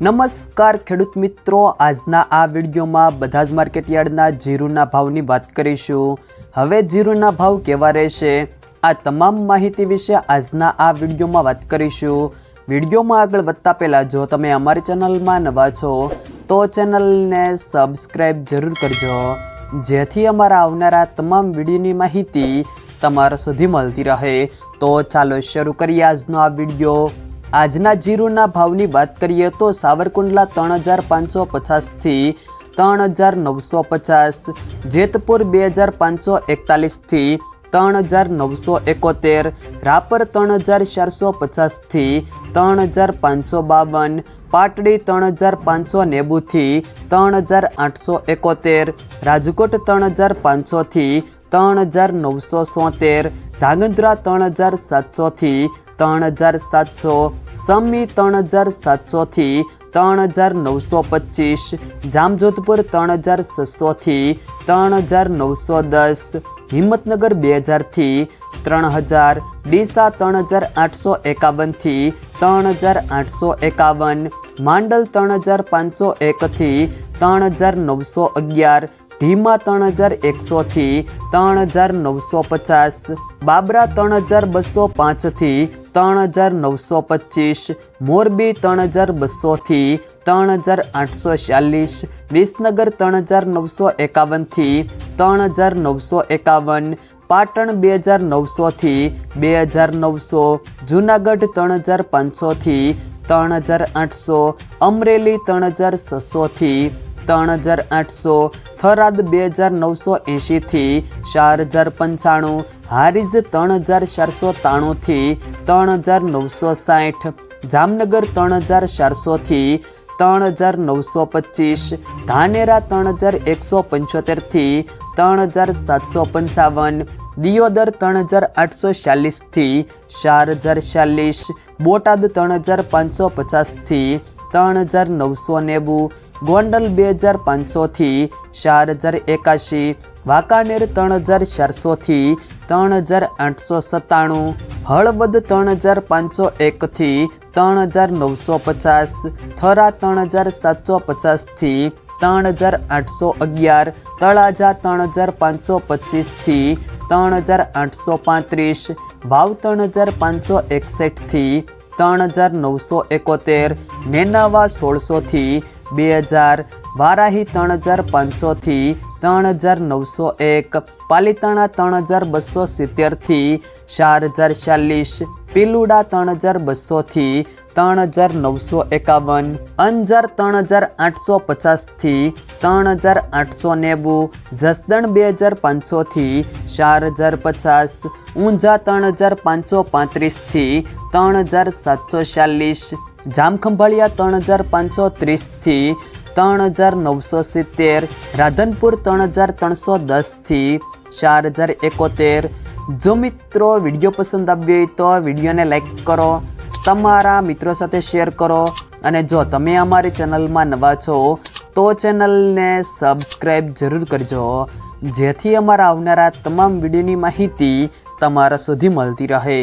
નમસ્કાર ખેડૂત મિત્રો, આજના આ વિડીયોમાં બધા જ માર્કેટયાર્ડના જીરુના ભાવની વાત કરીશું। હવે જીરુના ભાવ કેવા રહેશે આ તમામ માહિતી વિશે આજના આ વિડીયોમાં વાત કરીશું। વિડીયોમાં આગળ વધતા પહેલાં જો તમે અમારી ચેનલમાં નવા છો તો ચેનલને સબસ્ક્રાઈબ જરૂર કરજો, જેથી અમારા આવનારા તમામ વિડીયોની માહિતી તમારા સુધી મળતી રહે। તો ચાલો શરૂ કરીએ આજનો આ વિડીયો। આજના જીરુના ભાવની વાત કરીએ તો સાવરકુંડલા 3550 થી 3950, જેતપુર 2541 થી 3971, રાપર 3450 થી 3552, પાટડી 3590 થી 3871, રાજકોટ 3500 થી 3973, ધાંગધ્રા 3700 થી 3700, સમી 3700 થી 3925, જામજોધપુર 3600 થી 3910, હિંમતનગર 2000 થી 3000, ડીસા 3851 થી 3851, માંડલ 3501 થી 3911, ઢીમા 3100 થી 3950, બાબરા 3205 થી 3925, મોરબી 3200 થી 3846, વિસનગર 3951 થી 3951, પાટણ 2900 થી 2900, જૂનાગઢ 3500 થી 3800, અમરેલી 3600 થી 3800, થરાદ 2980 થી 4095, હારીજ 3493 થી 3960, જામનગર 3400 થી 3925, ધાનેરા 3175 થી 3755, દિયોદર 3846 થી 4040, બોટાદ 3550 થી 3990, ગોંડલ 2500 થી 4081, વાંકાનેર 3400 થી 3897, હળવદ 3501 થી 3950, થરા 3750 થી 3811, તળાજા 3525 થી 3835, વાવ 3561 થી 3971, નેનાવા 1600 થી 2000, વારાહી 3500 થી 3901, પાલીતાણા 3270 થી 4040, પીલુડા 3200 થી 3951, અંજાર 3850 થી 3890, જસદણ 2500 થી 4050, ઊંઝા 3535 થી 3740, જામખંભાળિયા 3530 થી 3970, રાધનપુર 3310 થી 4071। જો મિત્રો વિડીયો પસંદ આવ્યો હોય તો વિડીયોને લાઈક કરો, તમારા મિત્રો સાથે શેર કરો, અને જો તમે અમારી ચેનલમાં નવા છો તો ચેનલને સબસ્ક્રાઈબ જરૂર કરજો, જેથી અમારા આવનારા તમામ વિડીયોની માહિતી તમારા સુધી મળતી રહે।